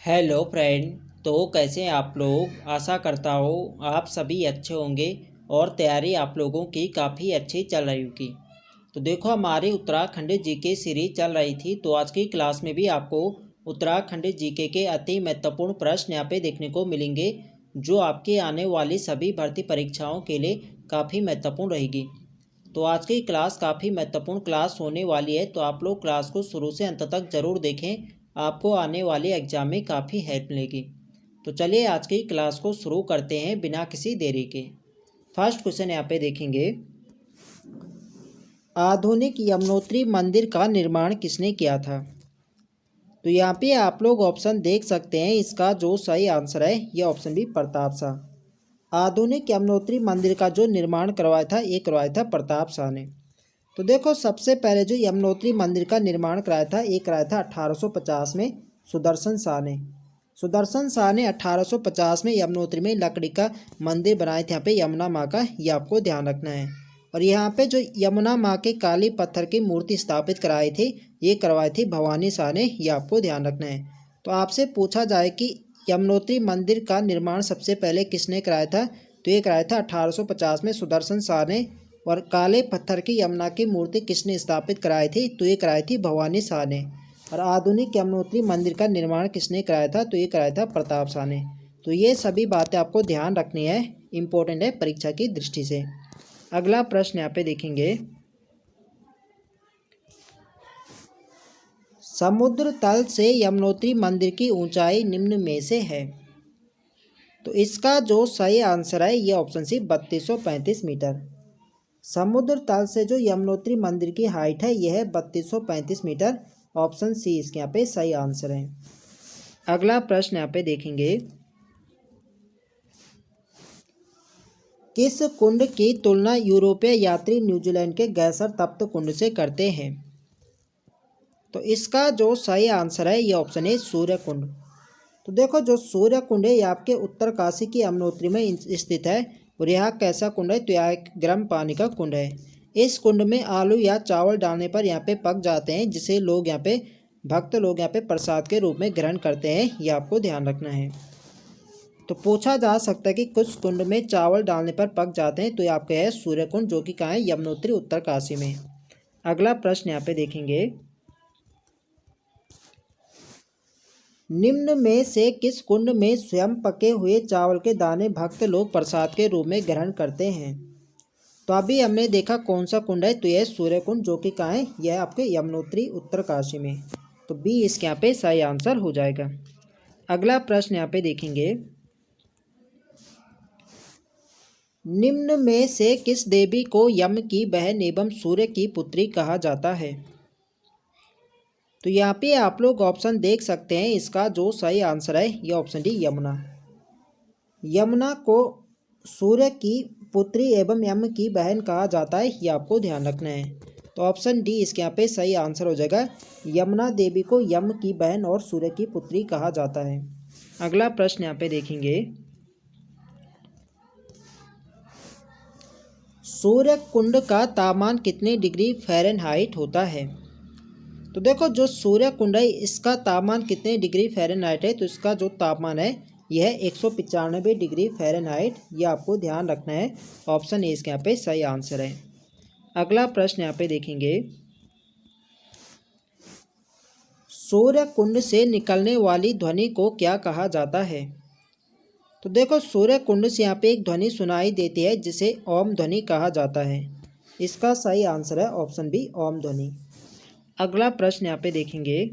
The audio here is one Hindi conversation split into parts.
Hello friend. तो कैसे हैं आप लोग। आशा करता हूँ आप सभी अच्छे होंगे और तैयारी आप लोगों की काफ़ी अच्छी चल रही होगी। तो देखो हमारी उत्तराखंड जीके सीरीज चल रही थी, तो आज की क्लास में भी आपको उत्तराखंड जीके के अति महत्वपूर्ण प्रश्न यहाँ पे देखने को मिलेंगे, जो आपके आने वाली सभी भर्ती परीक्षाओं के लिए काफ़ी महत्वपूर्ण रहेगी। तो आज की क्लास काफ़ी महत्वपूर्ण क्लास होने वाली है, तो आप लोग क्लास को शुरू से अंत तक ज़रूर देखें, आपको आने वाले एग्जाम में काफ़ी हेल्प मिलेगी। तो चलिए आज की क्लास को शुरू करते हैं बिना किसी देरी के। फर्स्ट क्वेश्चन यहाँ पे देखेंगे, आधुनिक यमुनोत्री मंदिर का निर्माण किसने किया था। तो यहाँ पे आप लोग ऑप्शन देख सकते हैं, इसका जो सही आंसर है ये ऑप्शन बी प्रताप शाह। आधुनिक यमुनोत्री मंदिर का जो निर्माण करवाया था ये करवाया था प्रताप शाह ने। तो देखो सबसे पहले जो यमुनोत्री मंदिर का निर्माण कराया था ये कराया था 1850 में सुदर्शन शाह ने। सुदर्शन शाह ने 1850 में यमुनोत्री में लकड़ी का मंदिर बनाए थे, यहाँ पे यमुना माँ का, ये आपको ध्यान रखना है। और यहाँ पे जो यमुना माँ के काली पत्थर की मूर्ति स्थापित कराई थी ये करवाई थी भवानी शाह ने, ये आपको ध्यान रखना है। तो आपसे पूछा जाए कि यमुनोत्री मंदिर का निर्माण सबसे पहले किसने कराया था, तो ये कराया था 1850 में सुदर्शन शाह ने। और काले पत्थर की यमुना की मूर्ति किसने स्थापित कराई थी, तो ये कराई थी भवानी शाह ने। और आधुनिक यमुनोत्री मंदिर का निर्माण किसने कराया था, तो ये कराया था प्रताप शाह ने। तो ये सभी बातें आपको ध्यान रखनी है, इम्पोर्टेंट है परीक्षा की दृष्टि से। अगला प्रश्न यहाँ पे देखेंगे, समुद्र तल से यमुनोत्री मंदिर की ऊंचाई निम्न में से है। तो इसका जो सही आंसर है ये ऑप्शन सी 3235 मीटर। समुद्र तल से जो यमुनोत्री मंदिर की हाइट है यह है 3235 मीटर। ऑप्शन सी इसके यहाँ पे सही आंसर है। अगला प्रश्न यहाँ पे देखेंगे, किस कुंड की तुलना यूरोपीय यात्री न्यूजीलैंड के गैसर तप्त कुंड से करते हैं। तो इसका जो सही आंसर है ये ऑप्शन है सूर्य कुंड। तो देखो जो सूर्य कुंड है ये आपके उत्तरकाशी की यमुनोत्री में स्थित है। और यह कैसा कुंड है, तो यह एक गर्म पानी का कुंड है। इस कुंड में आलू या चावल डालने पर यहाँ पे पक जाते हैं, जिसे लोग यहाँ पे भक्त लोग यहाँ पे प्रसाद के रूप में ग्रहण करते हैं, ये आपको ध्यान रखना है। तो पूछा जा सकता है कि कुछ कुंड में चावल डालने पर पक जाते हैं, तो ये आपका है सूर्य कुंड, जो कि कहाँ है, यमुनोत्री उत्तरकाशी में। अगला प्रश्न यहाँ पे देखेंगे, निम्न में से किस कुंड में स्वयं पके हुए चावल के दाने भक्त लोग प्रसाद के रूप में ग्रहण करते हैं। तो अभी हमने देखा कौन सा कुंड है, तो यह सूर्य कुंड, जो कि कहाँ है, यह आपके यमुनोत्री उत्तरकाशी में। तो बी इसके यहाँ पे सही आंसर हो जाएगा। अगला प्रश्न यहाँ पे देखेंगे, निम्न में से किस देवी को यम की बहन एवं सूर्य की पुत्री कहा जाता है। तो यहाँ पे आप लोग ऑप्शन देख सकते हैं, इसका जो सही आंसर है ये ऑप्शन डी यमुना। यमुना को सूर्य की पुत्री एवं यम की बहन कहा जाता है, ये आपको ध्यान रखना है। तो ऑप्शन डी इसके यहाँ पे सही आंसर हो जाएगा। यमुना देवी को यम की बहन और सूर्य की पुत्री कहा जाता है। अगला प्रश्न यहाँ पे देखेंगे, सूर्य कुंड का तापमान कितने डिग्री फ़ारेनहाइट होता है। तो देखो जो सूर्य कुंड है इसका तापमान कितने डिग्री फ़ारेनहाइट है, तो इसका जो तापमान है यह 195 डिग्री फ़ारेनहाइट, ये आपको ध्यान रखना है। ऑप्शन ए इसके यहाँ पे सही आंसर है। अगला प्रश्न यहाँ पे देखेंगे, सूर्य कुंड से निकलने वाली ध्वनि को क्या कहा जाता है। तो देखो सूर्य कुंड से यहाँ पे एक ध्वनि सुनाई देती है जिसे ओम ध्वनि कहा जाता है। इसका सही आंसर है ऑप्शन बी ओम ध्वनि। अगला प्रश्न यहाँ पे देखेंगे,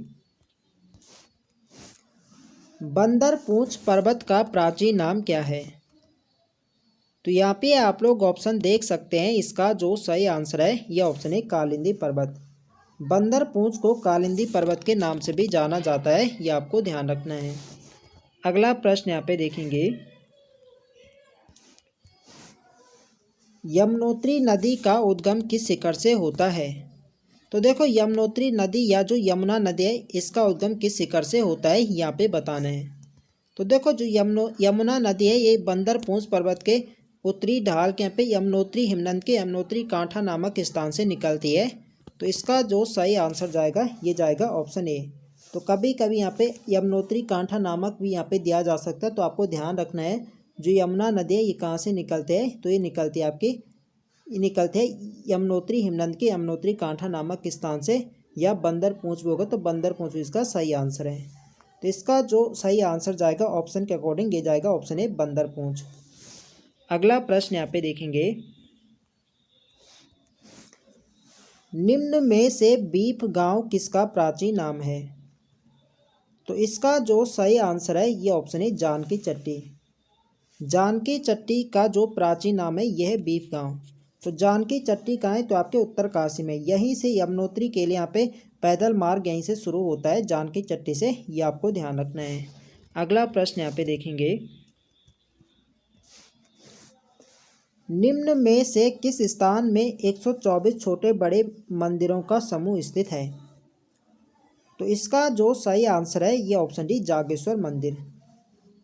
बंदर पूंछ पर्वत का प्राचीन नाम क्या है। तो यहाँ पे आप लोग ऑप्शन देख सकते हैं, इसका जो सही आंसर है यह ऑप्शन है कालिंदी पर्वत। बंदर पूंछ को कालिंदी पर्वत के नाम से भी जाना जाता है, यह आपको ध्यान रखना है। अगला प्रश्न यहाँ पे देखेंगे, यमुनोत्री नदी का उद्गम किस शिखर से होता है। तो देखो यमुनोत्री नदी या जो यमुना नदी है इसका उद्गम किस शिखर से होता है, यहाँ पे बताना है। तो देखो जो यमुना नदी है ये बंदर पूंछ पर्वत के उत्तरी ढाल के यहाँ पे यमुनोत्री हिमनद के यमुनोत्री कांठा नामक स्थान से निकलती है। तो इसका जो सही आंसर जाएगा ये जाएगा ऑप्शन ए। तो कभी कभी यहाँ पे यमुनोत्री कांठा नामक भी यहाँ पे दिया जा सकता है। तो आपको ध्यान रखना है जो यमुना नदी है ये कहाँ से निकलते हैं, तो ये निकलती है आपकी निकलते हैं यमुनोत्री हिमनद के यमुनोत्री कांठा नामक स्थान से, या बंदर पूंछ भी होगा तो बंदर पूंछ भी इसका सही आंसर है। तो इसका जो सही आंसर जाएगा ऑप्शन के अकॉर्डिंग ये जाएगा ऑप्शन ए बंदर पूंछ। अगला प्रश्न यहाँ पे देखेंगे, निम्न में से बीप गांव किसका प्राचीन नाम है? तो इसका जो सही आंसर है ये ऑप्शन है जानकी चट्टी। जानकी चट्टी का जो प्राचीन नाम है यह है बीप गांव। तो जानकी चट्टी कहाँ है, तो आपके उत्तरकाशी में, यहीं से यमुनोत्री के लिए यहाँ पे पैदल मार्ग यहीं से शुरू होता है जानकी चट्टी से, ये आपको ध्यान रखना है। अगला प्रश्न यहाँ पे देखेंगे, निम्न में से किस स्थान में 124 छोटे बड़े मंदिरों का समूह स्थित है? तो इसका जो सही आंसर है ये ऑप्शन डी जागेश्वर मंदिर।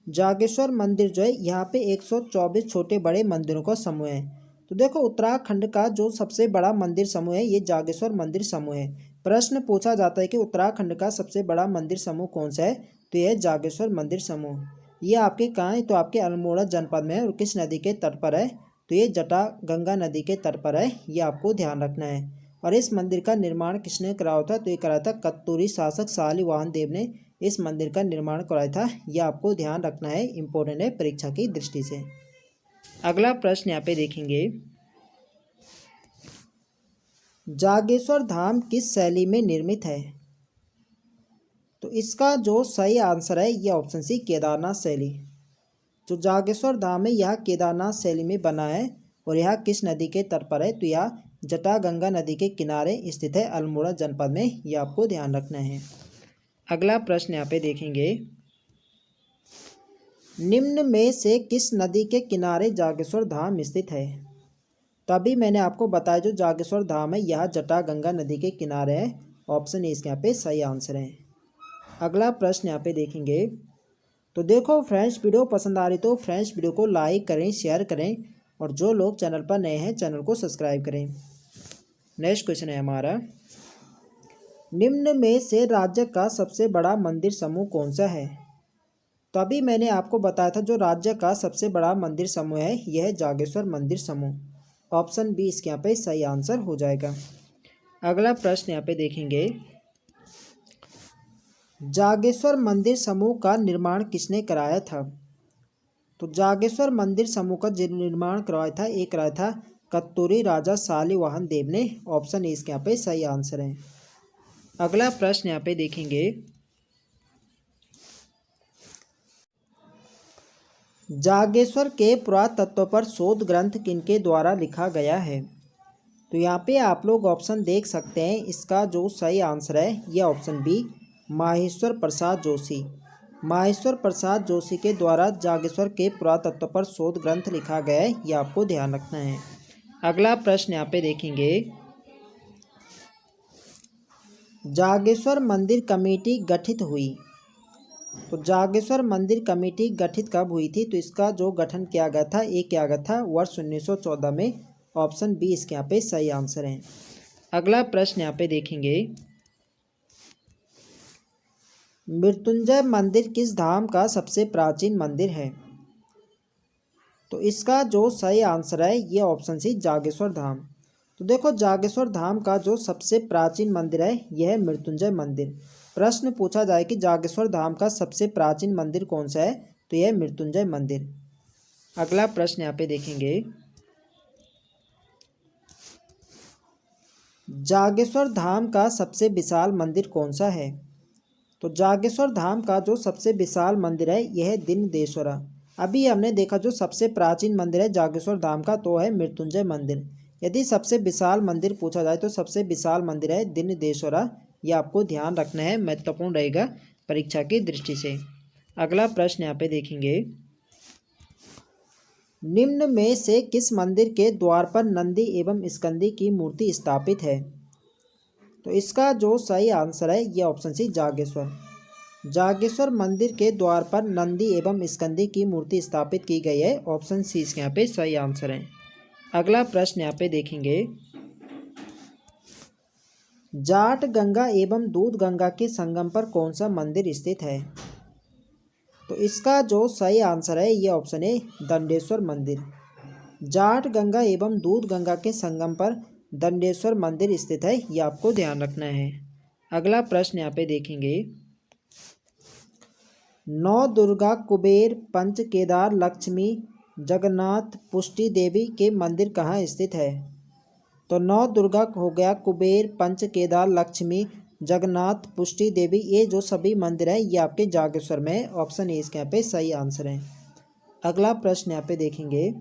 जागेश्वर मंदिर जो है यहाँ पे 124 छोटे बड़े मंदिरों का समूह है। तो देखो उत्तराखंड का जो सबसे बड़ा मंदिर समूह है ये जागेश्वर मंदिर समूह है। प्रश्न पूछा जाता है कि उत्तराखंड का सबसे बड़ा मंदिर समूह कौन सा है, तो यह जागेश्वर मंदिर समूह। ये आपके कहाँ है, तो आपके अल्मोड़ा जनपद में है और किस नदी के तट पर है, तो ये जटा गंगा नदी के तट पर है, ये आपको ध्यान रखना है। और इस मंदिर का निर्माण किसने कराया था, तो ये कराया था कत्तूरी शासक शालिवाहन देव ने इस मंदिर का निर्माण कराया था, यह आपको ध्यान रखना है, इम्पोर्टेंट है परीक्षा की दृष्टि से। अगला प्रश्न यहाँ पे देखेंगे, जागेश्वर धाम किस शैली में निर्मित है? तो इसका जो सही आंसर है यह ऑप्शन सी केदारनाथ शैली। जो जागेश्वर धाम है यह केदारनाथ शैली में बना है और यह किस नदी के तट पर है, तो यह जटागंगा नदी के किनारे स्थित है अल्मोड़ा जनपद में, यह आपको ध्यान रखना है। अगला प्रश्न यहाँ पे देखेंगे, निम्न में से किस नदी के किनारे जागेश्वर धाम स्थित है? तभी मैंने आपको बताया जो जागेश्वर धाम है यह जटागंगा नदी के किनारे है, ऑप्शन ए इसके यहाँ पे सही आंसर है। अगला प्रश्न यहाँ पे देखेंगे, तो देखो फ्रेंड्स वीडियो पसंद आ रही तो फ्रेंड्स वीडियो को लाइक करें, शेयर करें और जो लोग चैनल पर नए हैं चैनल को सब्सक्राइब करें। नेक्स्ट क्वेश्चन है हमारा, निम्न में से राज्य का सबसे बड़ा मंदिर समूह कौन सा है? तो अभी मैंने आपको बताया था जो राज्य का सबसे बड़ा मंदिर समूह है यह है जागेश्वर मंदिर समूह, ऑप्शन बी इसके यहाँ पे सही आंसर हो जाएगा। अगला प्रश्न यहाँ पे देखेंगे, जागेश्वर मंदिर समूह का निर्माण किसने कराया था? तो जागेश्वर मंदिर समूह का निर्माण करवाया था एक कराया था कत्तूरी राजा शालिवाहन देव ने, ऑप्शन ए इसके यहाँ पे सही आंसर है। अगला प्रश्न यहाँ पे देखेंगे, जागेश्वर के पुरातत्व पर शोध ग्रंथ किनके द्वारा लिखा गया है? तो यहाँ पे आप लोग ऑप्शन देख सकते हैं, इसका जो सही आंसर है यह ऑप्शन बी माहेश्वर प्रसाद जोशी। माहेश्वर प्रसाद जोशी के द्वारा जागेश्वर के पुरातत्व पर शोध ग्रंथ लिखा गया है, यह आपको ध्यान रखना है। अगला प्रश्न यहाँ पे देखेंगे, जागेश्वर मंदिर कमेटी गठित हुई। तो जागेश्वर मंदिर कमेटी गठित कब हुई थी? तो इसका जो गठन किया गया था ये किया गया था वर्ष 1914 में, ऑप्शन बी इसके यहाँ पे सही आंसर है। अगला प्रश्न यहाँ पे देखेंगे, मृत्युंजय मंदिर किस धाम का सबसे प्राचीन मंदिर है? तो इसका जो सही आंसर है ये ऑप्शन सी जागेश्वर धाम। तो देखो जागेश्वर धाम का जो सबसे प्राचीन मंदिर है यह है मृत्युंजय मंदिर। प्रश्न पूछा जाए कि जागेश्वर धाम का सबसे प्राचीन मंदिर कौन सा है, तो यह मृत्युंजय मंदिर। अगला प्रश्न यहाँ पे देखेंगे, जागेश्वर धाम का सबसे विशाल मंदिर कौन सा है? तो जागेश्वर धाम का जो सबसे विशाल मंदिर है यह है दिनदेश्वरा। अभी हमने देखा जो सबसे प्राचीन मंदिर है जागेश्वर धाम का तो है मृत्युंजय मंदिर। यदि सबसे विशाल मंदिर पूछा जाए तो सबसे विशाल मंदिर है दिनदेश्वरा, यह आपको ध्यान रखना है, महत्वपूर्ण रहेगा परीक्षा की दृष्टि से। अगला प्रश्न यहाँ पे देखेंगे, निम्न में से किस मंदिर के द्वार पर नंदी एवं स्कंदी की मूर्ति स्थापित है? तो इसका जो सही आंसर है यह ऑप्शन सी जागेश्वर। जागेश्वर मंदिर के द्वार पर नंदी एवं स्कंदी की मूर्ति स्थापित की गई है, ऑप्शन सी इसके यहाँ पे सही आंसर है। अगला प्रश्न यहाँ पे देखेंगे, जाट गंगा एवं दूध गंगा के संगम पर कौन सा मंदिर स्थित है? तो इसका जो सही आंसर है ये ऑप्शन है दंडेश्वर मंदिर। जाट गंगा एवं दूध गंगा के संगम पर दंडेश्वर मंदिर स्थित है, ये आपको ध्यान रखना है। अगला प्रश्न यहाँ पे देखेंगे, नौ दुर्गा कुबेर पंच केदार लक्ष्मी जगन्नाथ पुष्टि देवी के मंदिर कहाँ स्थित है? तो नौ दुर्गा हो गया, कुबेर पंच केदार लक्ष्मी जगन्नाथ पुष्टि देवी, ये जो सभी मंदिर है ये आपके जागेश्वर में है। ऑप्शन ए इसके यहाँ पे सही आंसर है। अगला प्रश्न यहाँ पे देखेंगे,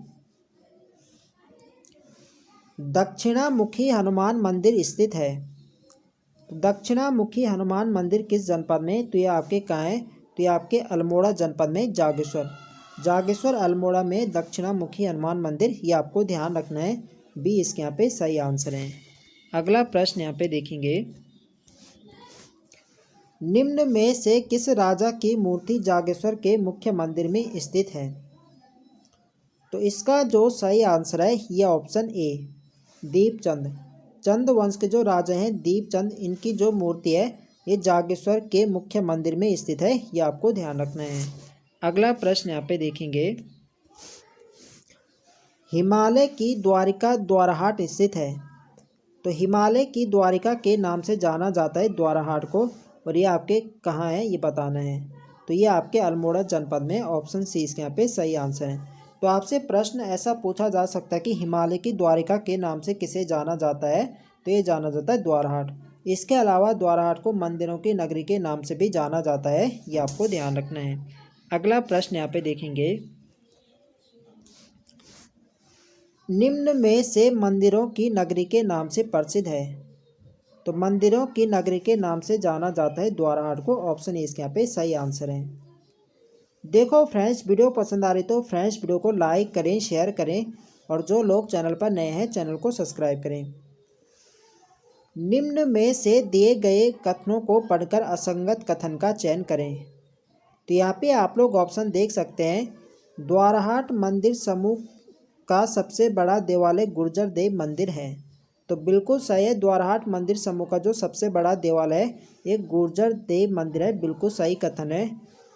दक्षिणामुखी हनुमान मंदिर स्थित है। दक्षिणामुखी हनुमान मंदिर किस जनपद में? तो ये आपके कहाँ है? तो ये आपके अल्मोड़ा जनपद में, जागेश्वर अल्मोड़ा में दक्षिणामुखी हनुमान मंदिर, ये आपको ध्यान रखना है। बी इसके यहाँ पे सही आंसर है। अगला प्रश्न यहाँ पे देखेंगे, निम्न में से किस राजा की मूर्ति जागेश्वर के मुख्य मंदिर में स्थित है? तो इसका जो सही आंसर है ये ऑप्शन ए दीपचंद। चंद वंश के जो राजा हैं दीपचंद, इनकी जो मूर्ति है ये जागेश्वर के मुख्य मंदिर में स्थित है, ये आपको ध्यान रखना है। अगला प्रश्न यहाँ पे देखेंगे, हिमालय की द्वारिका द्वाराहाट स्थित है। तो हिमालय की द्वारिका के नाम से जाना जाता है द्वाराहाट को, और ये आपके कहाँ है ये बताना है। तो ये आपके अल्मोड़ा जनपद में, ऑप्शन सी इसके यहाँ पे सही आंसर है। तो आपसे प्रश्न ऐसा पूछा जा सकता है कि हिमालय की द्वारिका के नाम से किसे जाना जाता है? तो ये जाना जाता है द्वाराहाट। इसके अलावा द्वाराहाट को मंदिरों की नगरी के नाम से भी जाना जाता है, ये आपको ध्यान रखना है। अगला प्रश्न यहाँ पे देखेंगे, निम्न में से मंदिरों की नगरी के नाम से प्रसिद्ध है। तो मंदिरों की नगरी के नाम से जाना जाता है द्वाराहाट को, ऑप्शन ए इसके यहाँ पे सही आंसर है। देखो फ्रेंड्स, वीडियो पसंद आ रही तो फ्रेंड्स वीडियो को लाइक करें, शेयर करें, और जो लोग चैनल पर नए हैं चैनल को सब्सक्राइब करें। निम्न में से दिए गए कथनों को पढ़कर असंगत कथन का चयन करें। तो यहाँ पे आप लोग ऑप्शन देख सकते हैं, द्वाराहाट मंदिर समूह का सबसे बड़ा देवालय गुर्जर देव मंदिर है। तो बिल्कुल सही है, द्वाराहाट मंदिर समूह का जो सबसे बड़ा देवालय है एक गुर्जर देव मंदिर है, बिल्कुल सही कथन है।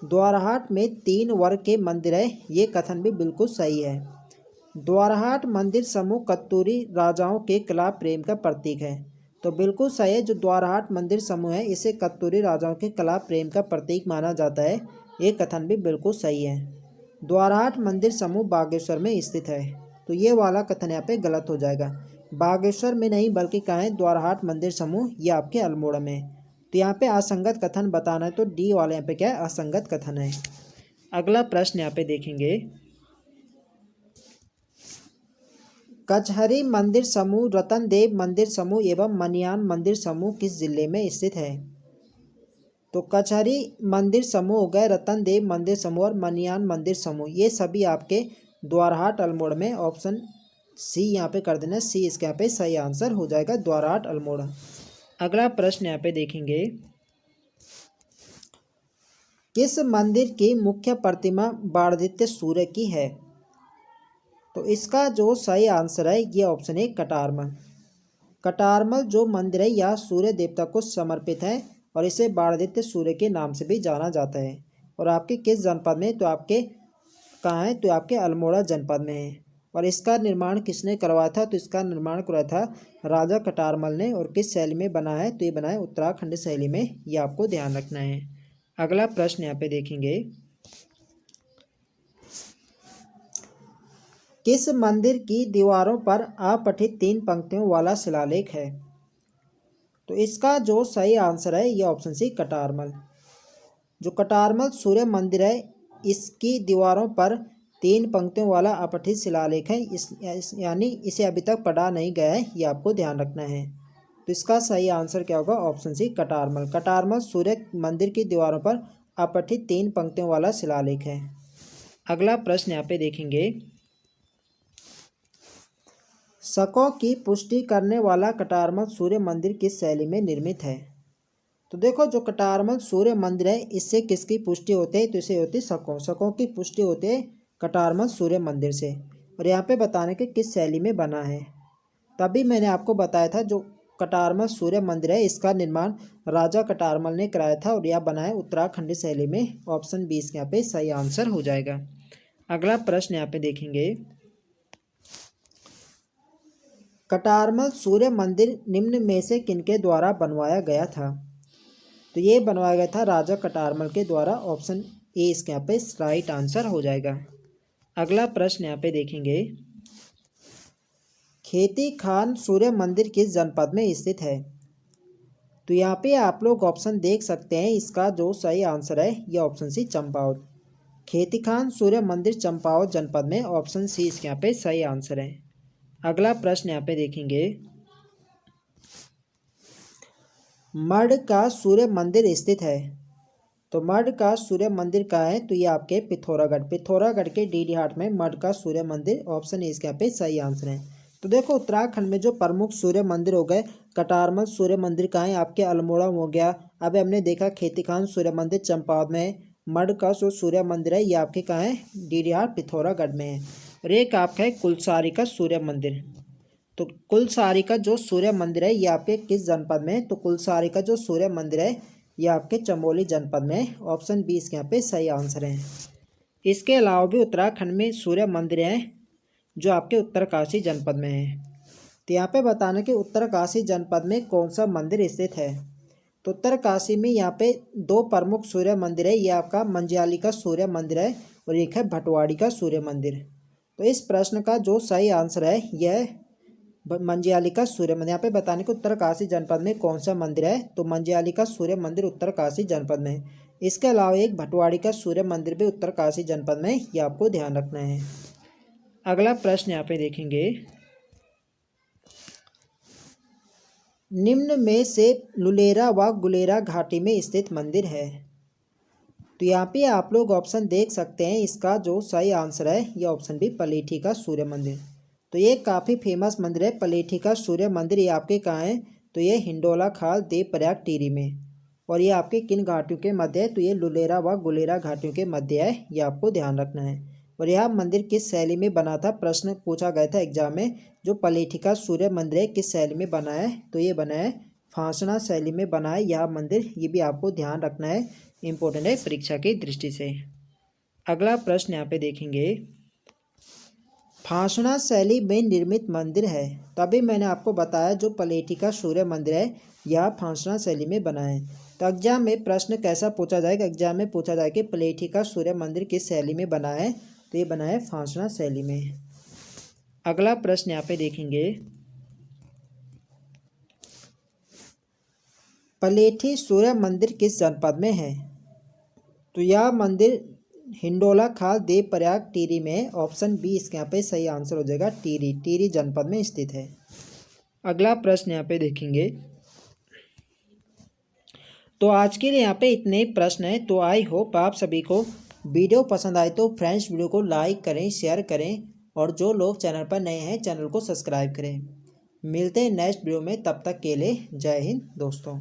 द्वाराहाट में 3 वर्ग के मंदिर है, ये कथन भी बिल्कुल सही है। द्वाराहाट मंदिर समूह कत्तूरी राजाओं के कला प्रेम का प्रतीक है। तो बिल्कुल सही है, जो द्वाराहाट मंदिर समूह है इसे कत्तूरी राजाओं के कला प्रेम का प्रतीक माना जाता है, ये कथन भी बिल्कुल सही है। द्वाराहाट मंदिर समूह बागेश्वर में स्थित है। तो ये वाला कथन यहाँ पे गलत हो जाएगा, बागेश्वर में नहीं बल्कि कहाँ है? द्वाराहाट मंदिर समूह, ये आपके अल्मोड़ा में। तो यहाँ पे असंगत कथन बताना है, तो डी वाले यहाँ पे क्या है? असंगत कथन है। अगला प्रश्न यहाँ पे देखेंगे, कचहरी मंदिर समूह, रतन देव मंदिर समूह एवं मनियान मंदिर समूह किस जिले में स्थित है? तो कचहरी मंदिर समूह हो गए, रतन देव मंदिर समूह और मनियान मंदिर समूह, ये सभी आपके द्वाराहाट अल्मोड़ा में। ऑप्शन सी यहाँ पे कर देना, सी इसके यहाँ पे सही आंसर हो जाएगा, द्वाराहाट अल्मोड़ा। अगला प्रश्न यहाँ पे देखेंगे, किस मंदिर की मुख्य प्रतिमा बाणादित्य सूर्य की है? तो इसका जो सही आंसर है ये ऑप्शन है कटारमल। कटारमल जो मंदिर है यह सूर्य देवता को समर्पित है, और इसे बाणादित्य सूर्य के नाम से भी जाना जाता है। और आपके किस जनपद में? तो आपके कहाँ है? तो आपके अल्मोड़ा जनपद में है। और इसका निर्माण किसने करवाया था? तो इसका निर्माण करवाया था राजा कटारमल ने। और किस शैली में बना है? तो ये बना है उत्तराखंड शैली में, ये आपको ध्यान रखना है। अगला प्रश्न यहाँ पे देखेंगे, किस मंदिर की दीवारों पर अपठित 3 पंक्तियों वाला शिलालेख है? तो इसका जो सही आंसर है ये ऑप्शन सी कटारमल। जो कटारमल सूर्य मंदिर है इसकी दीवारों पर 3 पंक्तियों वाला अपठित शिलालेख है, यानी इसे अभी तक पढ़ा नहीं गया है, ये आपको ध्यान रखना है। तो इसका सही आंसर क्या होगा? Option C Katarmal. कटारमल सूर्य मंदिर की दीवारों पर अपठित 3 पंक्तियों वाला शिलालेख है। अगला प्रश्न यहाँ पे देखेंगे, शकों की पुष्टि करने वाला कटारमल सूर्य मंदिर किस शैली में निर्मित है? तो देखो, जो कटारमल सूर्य मंदिर है इससे किसकी पुष्टि होती है? तो इसे होती है शकों की पुष्टि होती है कटारमल सूर्य मंदिर से। और यहाँ पे बताने के किस शैली में बना है, तभी मैंने आपको बताया था जो कटारमल सूर्य मंदिर है इसका निर्माण राजा कटारमल ने कराया था और यह बना है उत्तराखंड शैली में। ऑप्शन 20 यहाँ पे सही आंसर हो जाएगा। अगला प्रश्न यहाँ पे देखेंगे, कटारमल सूर्य मंदिर निम्न में से किनके द्वारा बनवाया गया था? तो ये बनवाया गया था राजा कटारमल के द्वारा। ऑप्शन ए इसके यहाँ पे राइट आंसर हो जाएगा। अगला प्रश्न यहाँ पे देखेंगे, खेती खान सूर्य मंदिर किस जनपद में स्थित है? तो यहाँ पे आप लोग ऑप्शन देख सकते हैं, इसका जो सही आंसर है ये ऑप्शन सी चंपावत। खेती खान सूर्य मंदिर चंपावत जनपद में। ऑप्शन सी इसके यहाँ पे सही आंसर है। अगला प्रश्न यहाँ पे देखेंगे, मढ़ का सूर्य मंदिर स्थित है। तो मढ़ का सूर्य मंदिर कहाँ है? तो ये आपके पिथौरागढ़ के डीडी हाट में मढ़ का सूर्य मंदिर। ऑप्शन ए इसके यहाँ पे सही आंसर है। तो देखो उत्तराखंड में जो प्रमुख सूर्य मंदिर हो गए, कटारमल सूर्य मंदिर कहाँ है? आपके अल्मोड़ा में हो गया। अभी हमने देखा खेती खान सूर्य मंदिर चंपावत में है। मढ़ का जो सूर्य मंदिर है ये आपके कहाँ है? डीडी हाट पिथौरागढ़ में है। और एक आपका है कुलसारी का सूर्य मंदिर। तो कुलसारी का जो सूर्य मंदिर है ये आपके किस जनपद में है? तो कुलसारी का जो सूर्य मंदिर है ये आपके चमोली जनपद में। ऑप्शन 20 के यहाँ पे सही आंसर है। इसके अलावा भी उत्तराखंड में सूर्य मंदिर हैं जो आपके उत्तरकाशी जनपद में है। तो यहाँ पे बताना कि उत्तरकाशी जनपद में कौन सा मंदिर स्थित है? तो उत्तरकाशी में यहाँ पे दो प्रमुख सूर्य मंदिर है। ये आपका मंजियाली का सूर्य मंदिर है और एक है भटवाड़ी का सूर्य मंदिर। तो इस प्रश्न का जो सही आंसर है यह मंजियाली का सूर्य मंदिर। यहाँ पे बताने को उत्तरकाशी जनपद में कौन सा मंदिर है? तो मंजियाली का सूर्य मंदिर उत्तरकाशी जनपद में। इसके अलावा एक भटवाड़ी का सूर्य मंदिर भी उत्तरकाशी जनपद में, ये आपको ध्यान रखना है। अगला प्रश्न यहाँ पे देखेंगे, निम्न में से लुलेरा व गुलेरा घाटी में स्थित मंदिर है। तो यहाँ पे आप लोग ऑप्शन देख सकते हैं, इसका जो सही आंसर है ये ऑप्शन बी पलेठी का सूर्य मंदिर। तो ये काफ़ी फेमस मंदिर है पलेठी का सूर्य मंदिर। ये आपके कहाँ है? तो ये हिंडोला खाल देवप्रयाग टिहरी में। और ये आपके किन घाटियों के मध्य है? तो ये लुलेरा व गुलेरा घाटियों के मध्य है, ये आपको ध्यान रखना है। और यह मंदिर किस शैली में बना था? प्रश्न पूछा गया था एग्जाम में, जो पलेठी का सूर्य मंदिर है किस शैली में बना है? तो ये बना है फांसना शैली में बना है यह मंदिर। ये भी आपको ध्यान रखना है, इम्पोर्टेंट है परीक्षा की दृष्टि से। अगला प्रश्न यहाँ पे देखेंगे, फांसना शैली में निर्मित मंदिर है। तभी मैंने आपको बताया जो पलेठी का सूर्य मंदिर है यह फांसना शैली में बना है। तो एग्जाम में प्रश्न कैसा पूछा जाएगा? एग्जाम में पूछा जाएगा कि पलेठी का सूर्य मंदिर किस शैली में बना है? तो ये बना है फांसना शैली में। अगला प्रश्न यहाँ पे देखेंगे, पलेठी सूर्य मंदिर किस जनपद में है? तो यह मंदिर हिंडोला खाल देवप्रयाग टिहरी में। ऑप्शन बी इसके यहाँ पे सही आंसर हो जाएगा, टिहरी जनपद में स्थित है। अगला प्रश्न यहाँ पे देखेंगे, तो आज के लिए यहाँ पे इतने प्रश्न हैं। तो आई होप आप सभी को वीडियो पसंद आए तो फ्रेंड्स वीडियो को लाइक करें, शेयर करें और जो लोग चैनल पर नए हैं चैनल को सब्सक्राइब करें। मिलते हैं नेक्स्ट वीडियो में, तब तक के लिए जय हिंद दोस्तों।